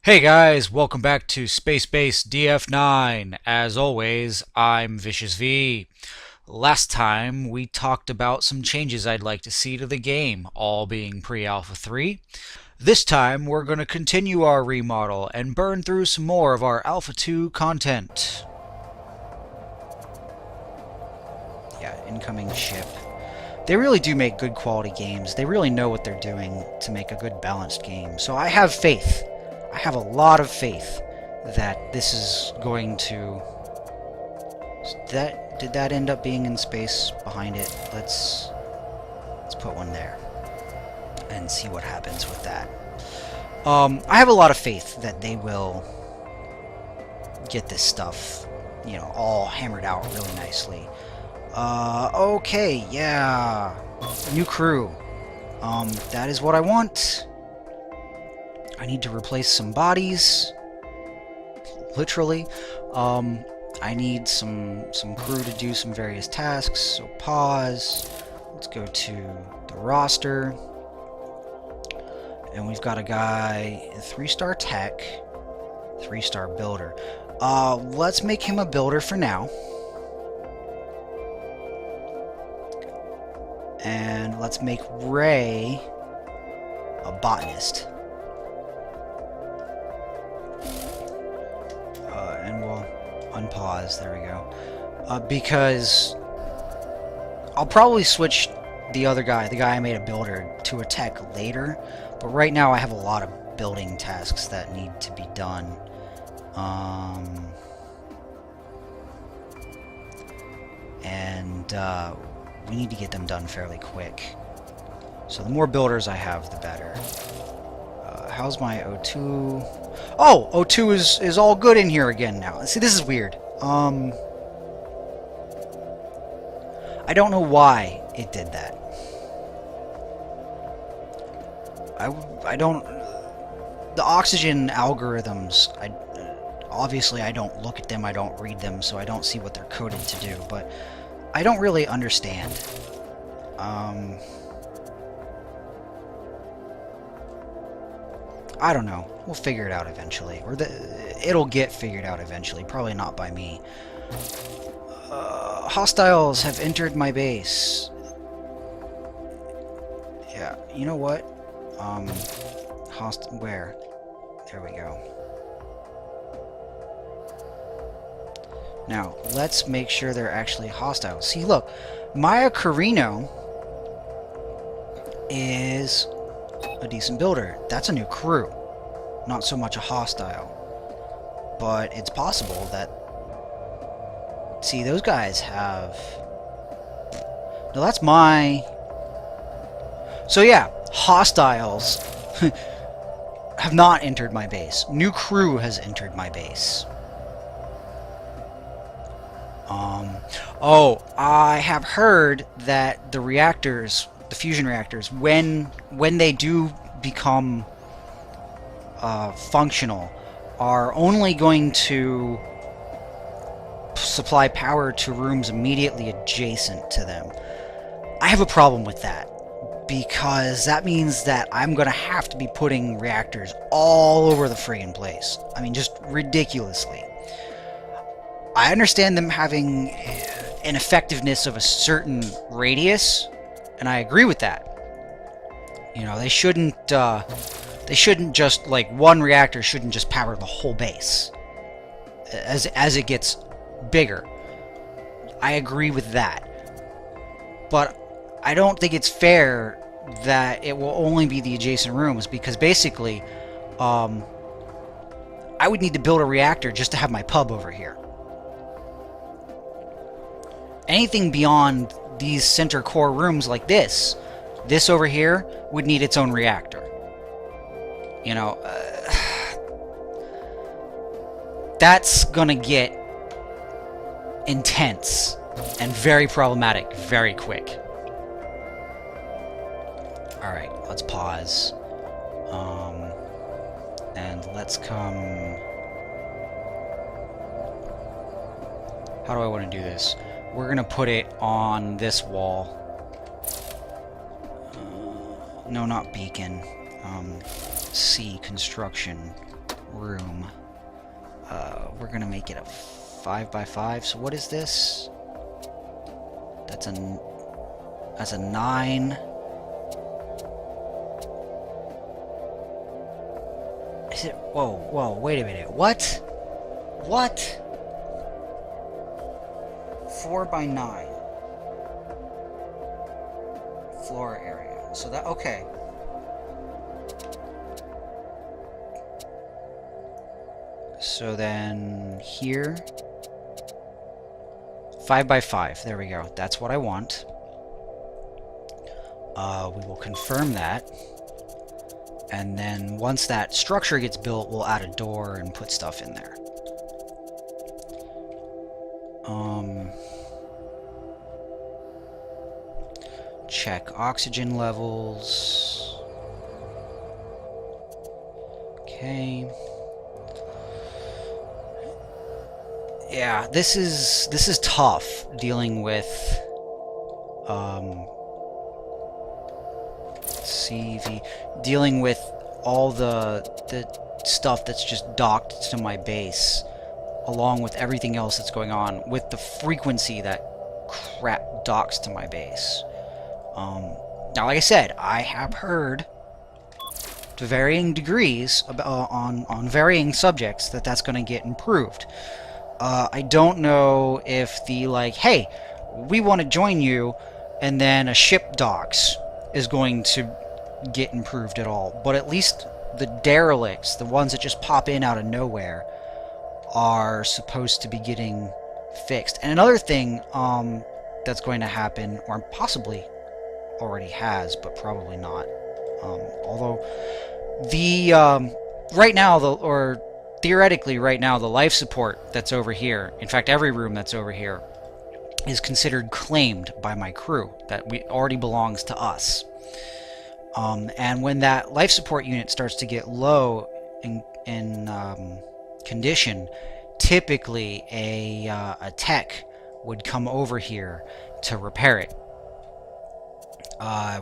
Hey guys, welcome back to Spacebase DF9. As always, I'm ViciousV. Last time we talked about some changes I'd like to see to the game, all being pre-Alpha 3. This time we're going to continue our remodel and burn through some more of our Alpha 2 content. Yeah, incoming ship. They really do make good quality games. They really know what they're doing to make a good balanced game. So I have faith. I have a lot of faith that this is going to... Did that end up being in space behind it? Let's put one there and see what happens with that. I have a lot of faith that they will get this stuff, you know, all hammered out really nicely. Okay, yeah. New crew. That is what I want. I need to replace some bodies. Literally. I need some crew to do some various tasks, so pause. Let's go to the roster. And we've got a guy, 3-star tech, 3-star builder. Let's make him a builder for now. And let's make Ray a botanist. And we'll unpause. There we go. Because I'll probably switch the other guy, the guy I made a builder, to a tech later. But right now I have a lot of building tasks that need to be done. We need to get them done fairly quick. So the more builders I have, the better. How's my O2? Oh! O2 is all good in here again now. See, this is weird. I don't know why it did that. I don't... The oxygen algorithms, obviously I don't look at them, I don't read them, so I don't see what they're coded to do, but I don't really understand. I don't know. We'll figure it out eventually. Or it'll get figured out eventually. Probably not by me. Hostiles have entered my base. Yeah, you know what? Where? There we go. Now, let's make sure they're actually hostile. See, look, Maya Carino is a decent builder. That's a new crew. Not so much a hostile. But it's possible that... See, those guys have... No, that's my... So yeah, hostiles have not entered my base. New crew has entered my base. Oh, I have heard that the reactors, the fusion reactors, when they do become functional, are only going to supply power to rooms immediately adjacent to them. I have a problem with that, because that means that I'm going to have to be putting reactors all over the friggin' place. I mean, just ridiculously. I understand them having an effectiveness of a certain radius, and I agree with that. You know, they shouldn't just, like, one reactor shouldn't just power the whole base as it gets bigger. I agree with that. But I don't think it's fair that it will only be the adjacent rooms, because basically, I would need to build a reactor just to have my pub over here. Anything beyond these center core rooms like this over here, would need its own reactor. You know, that's gonna get intense and very problematic very quick. Alright, let's pause. And let's come... How do I want to do this? We're going to put it on this wall. No, not beacon. C, construction. room. We're gonna make it a 5x5. So what is this? That's a 9. Is it? Whoa, wait a minute. What? What? 4x9. Floor area. So that, okay. So then here, 5x5. There we go. That's what I want. We will confirm that. And then once that structure gets built, we'll add a door and put stuff in there. Check oxygen levels. Okay. Yeah, this is tough dealing with CV, dealing with all the stuff that's just docked to my base, along with everything else that's going on with the frequency that crap docks to my base. Now, like I said, I have heard to varying degrees about, on varying subjects that that's going to get improved. I don't know if the, like, hey, we want to join you, and then a ship docks is going to get improved at all. But at least the derelicts, the ones that just pop in out of nowhere, are supposed to be getting fixed. And another thing that's going to happen, or possibly already has, but probably not. Although the right now, or theoretically right now, the life support that's over here, in fact every room that's over here, is considered claimed by my crew. That already belongs to us. And when that life support unit starts to get low in condition, typically a tech would come over here to repair it.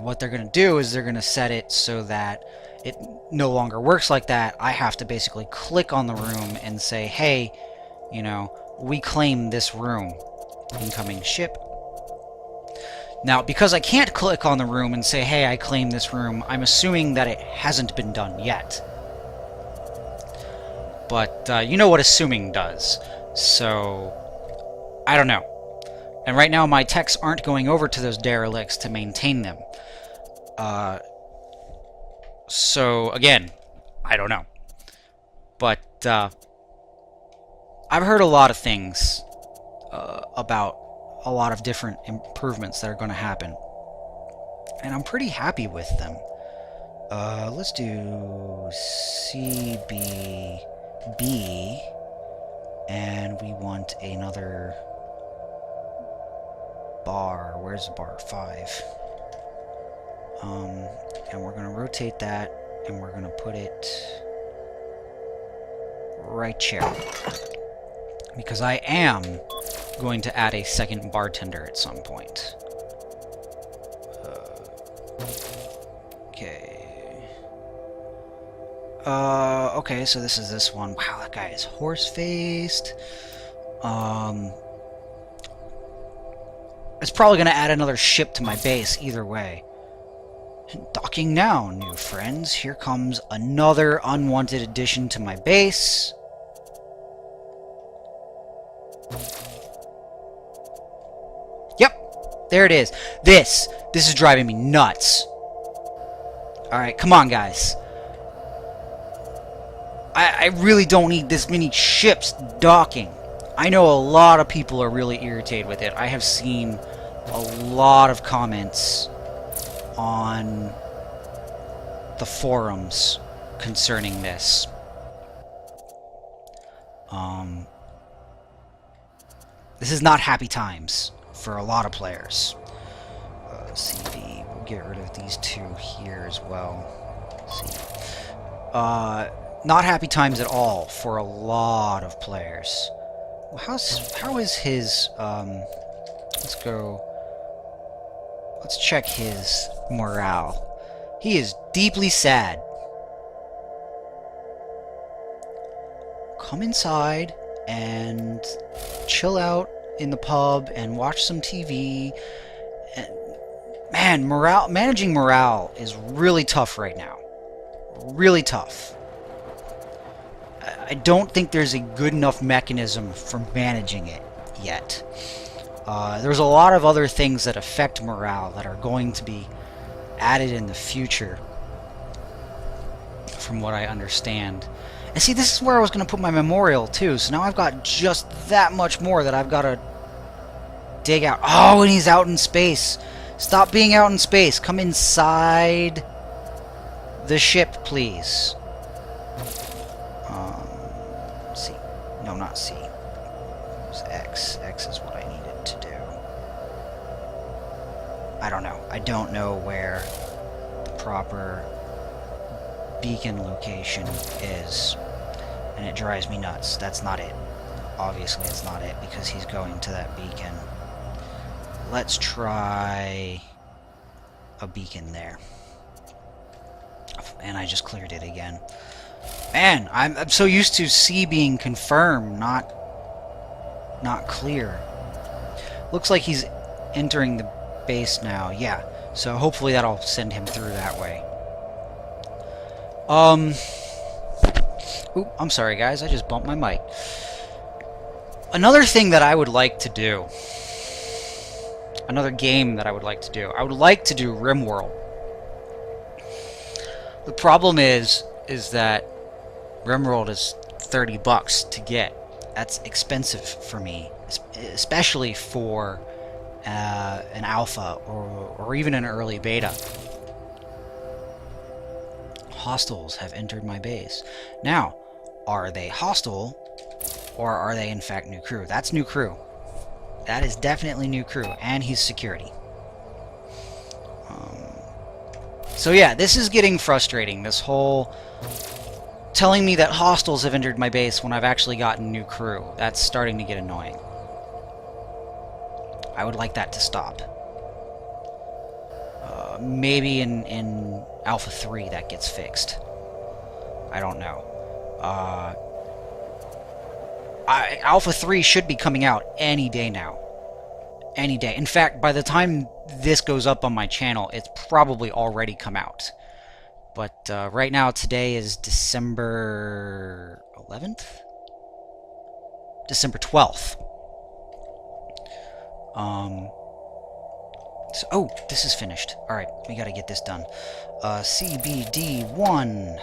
What they're going to do is they're going to set it so that it no longer works like that. I have to basically click on the room and say, hey, you know, we claim this room. Incoming ship. Now, because I can't click on the room and say, hey, I claim this room, I'm assuming that it hasn't been done yet. But you know what assuming does. So, I don't know. And right now my techs aren't going over to those derelicts to maintain them. So, again, I don't know. But I've heard a lot of things about a lot of different improvements that are going to happen. And I'm pretty happy with them. Let's do CBB. And we want another bar. Where's bar 5? And we're going to rotate that, and we're going to put it right here. Because I am going to add a second bartender at some point. Okay. Okay, so this is this one. Wow, that guy is horse-faced. It's probably going to add another ship to my base either way. Docking now, new friends. Here comes another unwanted addition to my base. Yep, there it is. This is driving me nuts. Alright, come on, guys. I really don't need this many ships docking. I know a lot of people are really irritated with it. I have seen a lot of comments on the forums concerning this. This is not happy times for a lot of players. CV, we'll get rid of these two here as well. See. Not happy times at all for a lot of players. How is his, let's check his morale. He is deeply sad. come inside and chill out in the pub and watch some TV. And, man, managing morale is really tough right now. Really tough. I don't think there's a good enough mechanism for managing it yet. There's a lot of other things that affect morale that are going to be added in the future, from what I understand. And see, this is where I was going to put my memorial too, so now I've got just that much more that I've got to dig out. Oh, and he's out in space. Stop being out in space. Come inside the ship, please. C. No, not C. It's X. X is what I needed to do. I don't know. I don't know where the proper beacon location is, and it drives me nuts. That's not it. Obviously it's not it, because he's going to that beacon. Let's try a beacon there. And I just cleared it again. Man, I'm so used to C being confirmed, not clear. Looks like he's entering the base now. Yeah, so hopefully that'll send him through that way. Oop, I'm sorry guys, I just bumped my mic. Another thing that I would like to do, another game that I would like to do, I would like to do RimWorld. The problem is that RimWorld is $30 to get. That's expensive for me, especially for an alpha or even an early beta. Hostiles have entered my base. Now, are they hostile, or are they in fact new crew? That's new crew. That is definitely new crew, and he's security. So yeah, this is getting frustrating. This whole telling me that hostiles have entered my base when I've actually gotten new crew. That's starting to get annoying. I would like that to stop. Maybe in Alpha 3 that gets fixed. I don't know. Alpha 3 should be coming out any day now. Any day. In fact, by the time this goes up on my channel, it's probably already come out. But right now, today is December 11th? December 12th. So, oh, this is finished. Alright, we gotta get this done. CBD1.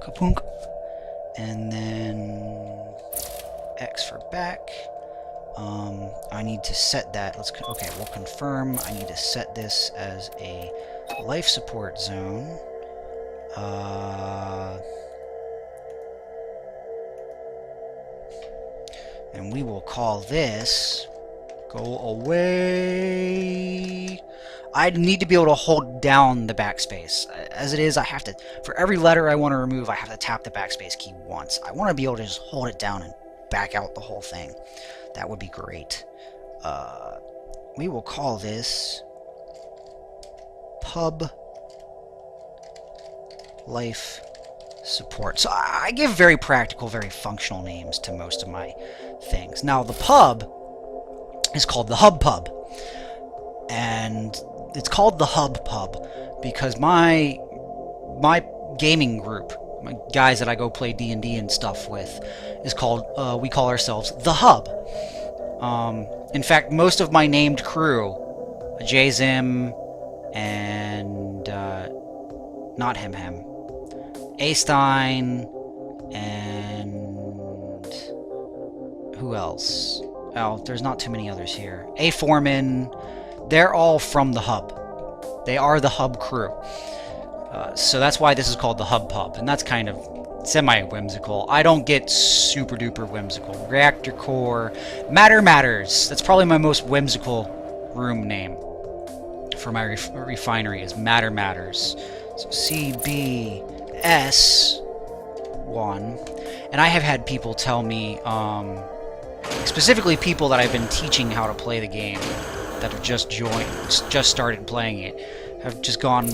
Kapunk. And then X for back. I need to set that. Okay, we'll confirm. I need to set this as a life support zone. And we will call this go away. I need to be able to hold down the backspace. As it is, I have to, for every letter I want to remove, I have to tap the backspace key once. I want to be able to just hold it down and back out the whole thing. That would be great. We will call this pub life support. So I give very practical, very functional names to most of my things. Now the pub is called the Hub Pub, and it's called the Hub Pub because my gaming group, my guys that I go play D&D and stuff with, is called we call ourselves the Hub. In fact, most of my named crew, Jzim and not Hemhem, Astein, and who else? Oh, there's not too many others here. A Foreman, they're all from the Hub. They are the Hub crew. So that's why this is called the Hub Pub, and that's kind of semi-whimsical. I don't get super-duper whimsical. Reactor Core, Matter Matters. That's probably my most whimsical room name for my refinery is Matter Matters. So CBS1. And I have had people tell me, specifically people that I've been teaching how to play the game, that have just started playing it, have just gone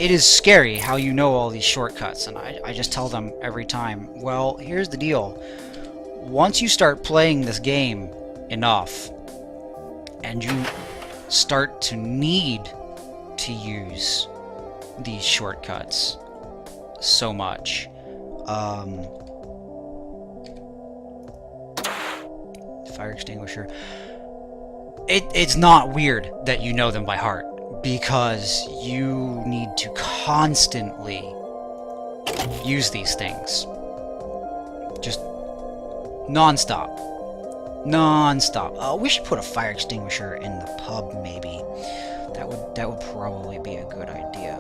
it is scary how you know all these shortcuts, and I just tell them every time, well, here's the deal. Once you start playing this game enough, and you start to need to use these shortcuts so much, fire extinguisher, it's not weird that you know them by heart, because you need to constantly use these things. Just non-stop. We should put a fire extinguisher in the pub, maybe. That would probably be a good idea.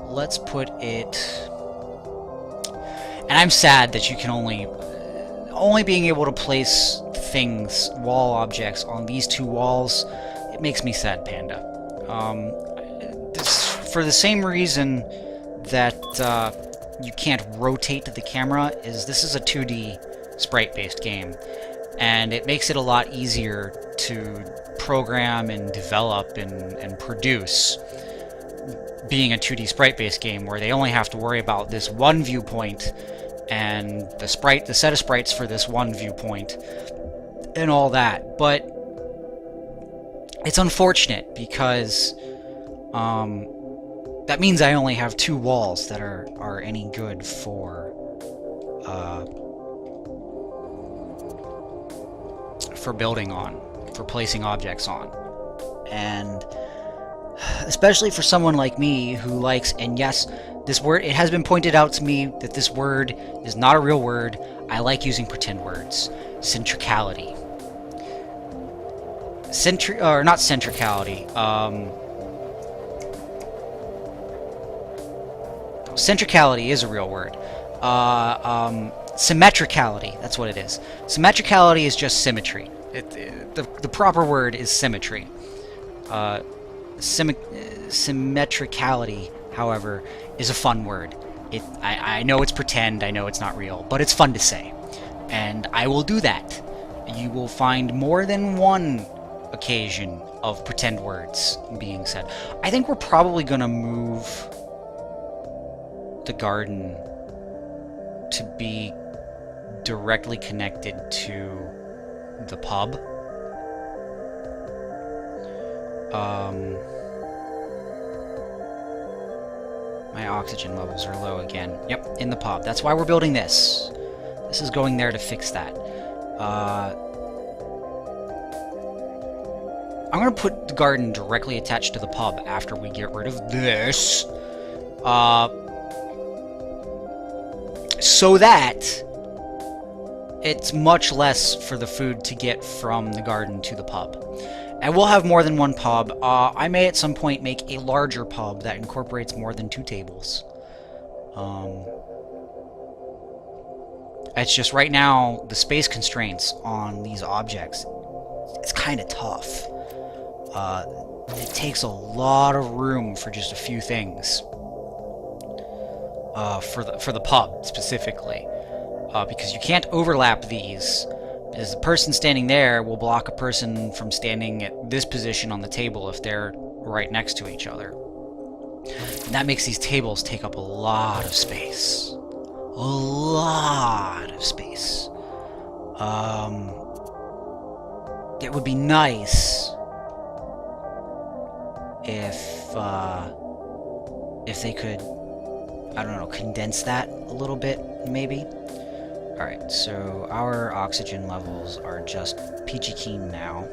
Let's put it... And I'm sad that you can only being able to place things, wall objects, on these two walls. It makes me sad, Panda. For the same reason that you can't rotate the camera, this is a 2D sprite-based game, and it makes it a lot easier to program and develop and produce, being a 2D sprite-based game where they only have to worry about this one viewpoint and the set of sprites for this one viewpoint and all that. But it's unfortunate because that means I only have two walls that are any good for building on, for placing objects on. And especially for someone like me who likes, and yes, this word, it has been pointed out to me that this word is not a real word. I like using pretend words. Centricality. Or not centricality. Centricality is a real word. Symmetricality, that's what it is. Symmetricality is just symmetry. The proper word is symmetry. Symmetricality, however, is a fun word. I know it's pretend, I know it's not real, but it's fun to say. And I will do that. You will find more than one occasion of pretend words being said. I think we're probably going to move the garden to be directly connected to the pub. My oxygen levels are low again. Yep, in the pub. That's why we're building this. This is going there to fix that. I'm gonna put the garden directly attached to the pub after we get rid of this. So that it's much less for the food to get from the garden to the pub. And we'll have more than one pub. I may at some point make a larger pub that incorporates more than 2 tables. It's just right now, the space constraints on these objects, it's kind of tough. It takes a lot of room for just a few things. For the pub, specifically. Because you can't overlap these. Because the person standing there will block a person from standing at this position on the table if they're right next to each other. And that makes these tables take up a lot of space. A lot of space. It would be nice if they could, I don't know, condense that a little bit, maybe. Alright, so our oxygen levels are just peachy keen now.